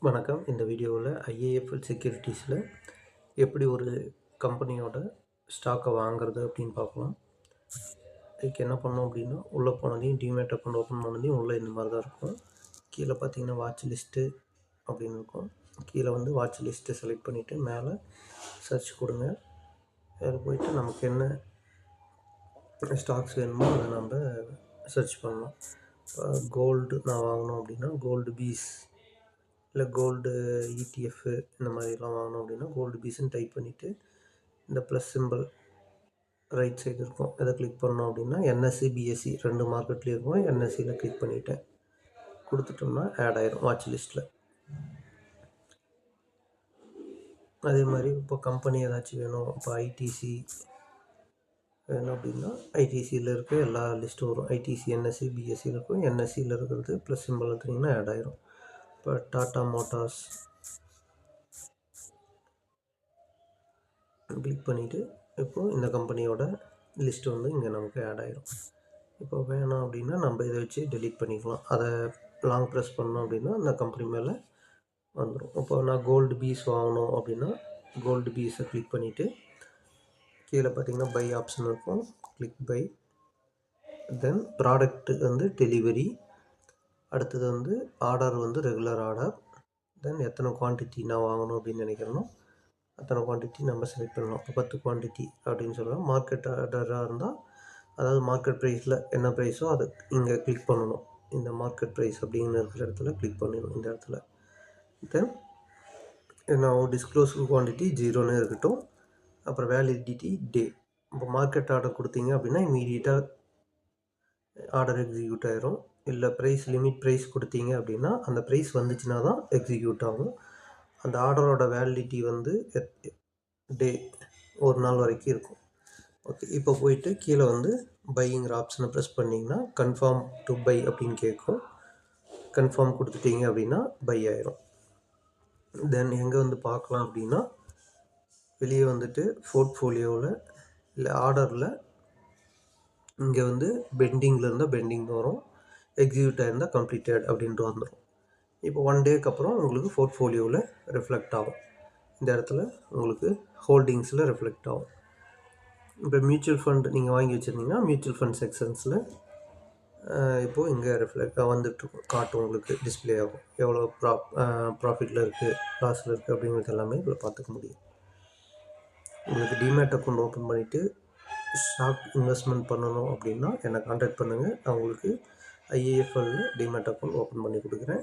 வணக்கம். இந்த வீடியோவில் ஐஏஎஃப்எல் செக்யூரிட்டீஸில் எப்படி ஒரு கம்பெனியோட ஸ்டாக்கை வாங்குறது அப்படின்னு பார்க்கலாம். அதுக்கு என்ன பண்ணோம் அப்படின்னா, உள்ளே போனதையும் டிமேட் அக்கௌண்ட் ஓப்பன் பண்ணதையும் உள்ளே இந்த மாதிரி தான் இருக்கும். கீழே பார்த்தீங்கன்னா வாட்ச் லிஸ்ட்டு அப்படின்னு இருக்கும். கீழே வந்து வாட்ச் லிஸ்ட்டு செலக்ட் பண்ணிவிட்டு மேலே சர்ச் கொடுங்க. அதில் போயிட்டு நமக்கு என்ன ஸ்டாக்ஸ் வேணுமோ அதை நம்ம சர்ச் பண்ணலாம். இப்போ கோல்டு நான் வாங்கினோம் அப்படின்னா கோல்டு பீஸ் இல்லை கோல்டு இடிஎஃப்பு இந்த மாதிரிலாம் வாங்கினோம் அப்படின்னா கோல்டு பீஸ்ன்னு டைப் பண்ணிவிட்டு இந்த ப்ளஸ் சிம்பிள் ரைட் சைடு இருக்கும். அதை கிளிக் பண்ணோம் அப்படின்னா என்எஸ்சி பிஎஸ்சி ரெண்டு மார்க்கெட்லேயும் இருக்கும். என்எஸ்சியில் கிளிக் பண்ணிவிட்டேன். கொடுத்துட்டோம்னா ஆட் ஆயிரும் வாட்ச் லிஸ்ட்டில். அதே மாதிரி இப்போ கம்பெனி ஏதாச்சும் வேணும், இப்போ ஐடிசி வேணும் அப்படின்னா ஐடிசியில் இருக்க எல்லா லிஸ்ட்டும் வரும். ஐடிசி என்எஸ்சி பிஎஸ்சியில் இருக்கும். என்எஸ்சியில் இருக்கிறது ப்ளஸ் சிம்பிள் எடுத்திங்கன்னா ஆட் ஆயிரும். இப்போ டாட்டா மோட்டார்ஸ் கிளிக் பண்ணிவிட்டு இப்போது இந்த கம்பெனியோட லிஸ்ட்டு வந்து இங்கே நமக்கு ஆட் ஆகிரும். இப்போ வேணாம் அப்படின்னா நம்ம இதை வச்சு டெலீட் பண்ணிக்கலாம். அதை லாங் ப்ரெஸ் பண்ணோம் அப்படின்னா அந்த கம்பெனி மேலே வந்துடும். இப்போ நான் கோல்டு பீஸ் வாங்கணும் அப்படின்னா கோல்டு பீஸை கிளிக் பண்ணிவிட்டு கீழே பார்த்தீங்கன்னா பை ஆப்ஷன் இருக்கும். Click buy. தென் ப்ராடக்ட்டு வந்து டெலிவரி. அடுத்தது வந்து ஆர்டர் வந்து ரெகுலர் ஆர்டர். தென் எத்தனை குவான்டிட்டி நான் வாங்கணும் அப்படின்னு நினைக்கிறேனோ அத்தனை குவான்டிட்டி நம்ம செலக்ட் பண்ணலாம். இப்போ 10 குவான்டிட்டி அப்படின்னு சொல்லலாம். மார்க்கெட் ஆர்டராக இருந்தால் அதாவது மார்க்கெட் ப்ரைஸில் என்ன ப்ரைஸோ அதை இங்கே கிளிக் பண்ணணும். இந்த மார்க்கெட் ப்ரைஸ் அப்படின்னு இருக்கிற இடத்துல கிளிக் பண்ணிடணும். இந்த இடத்துல தென் நான் டிஸ்க்ளோஸ் குவான்டிட்டி 0ன்னு இருக்கட்டும். அப்புறம் வேலிடிட்டி டே. இப்போ மார்க்கெட் ஆர்டர் கொடுத்தீங்க அப்படின்னா இமீடியட்டாக ஆர்டர் எக்ஸிக்யூட் ஆகிரும். இல்லை ப்ரைஸ் லிமிட் ப்ரைஸ் கொடுத்தீங்க அப்படின்னா அந்த ப்ரைஸ் வந்துச்சுன்னா தான் எக்ஸிக்யூட் ஆகும். அந்த ஆர்டரோட வேலிடிட்டி வந்து டே ஒரு நாள் வரைக்கும் இருக்கும். ஓகே, இப்போ போயிட்டு கீழே வந்து பைங்கிற ஆப்ஷனை ப்ரெஸ் பண்ணிங்கன்னா கன்ஃபார்ம் டு பை அப்படின்னு கேட்கும். கன்ஃபார்ம் கொடுத்துட்டீங்க அப்படின்னா பை ஆயிரும். தென் எங்கே வந்து பார்க்கலாம் அப்படின்னா வெளியே வந்துட்டு போர்ட்ஃபோலியோவில் இல்லை ஆர்டரில் இங்கே வந்து பெண்டிங்கில் இருந்தால் பெண்டிங் வரும். எக்ஸிக்யூட் ஆகிருந்தால் கம்ப்ளீட்டட் அப்படின்ட்டு வந்துடும். இப்போ 1 டேக்கு அப்புறம் உங்களுக்கு போர்ட்ஃபோலியோவில் ரிஃப்ளெக்ட் ஆகும். இந்த இடத்துல உங்களுக்கு ஹோல்டிங்ஸில் ரிஃப்ளெக்ட் ஆகும். இப்போ மியூச்சுவல் ஃபண்ட் நீங்கள் வாங்கி வச்சுருந்தீங்கன்னா மியூச்சுவல் ஃபண்ட் செக்ஷன்ஸில் இப்போது இங்கே ரிஃப்ளெக்ட் வந்துட்டுருக்கும். காட்டும், உங்களுக்கு டிஸ்பிளே ஆகும். எவ்வளோ ப்ராஃபிட்டில் இருக்குது, லாஸில் இருக்குது அப்படிங்கிறது எல்லாமே இதில் பார்த்துக்க முடியும். உங்களுக்கு டிமேட் அக்கௌண்ட் ஓப்பன் பண்ணிவிட்டு ஸ்டாக் இன்வெஸ்ட்மெண்ட் பண்ணணும் அப்படின்னா என்னை கான்டாக்ட் பண்ணுங்கள். நான் உங்களுக்கு ஐஏஎஃப்எல்ல டிமேட் அக்கௌண்ட் ஓப்பன் பண்ணி கொடுக்குறேன்.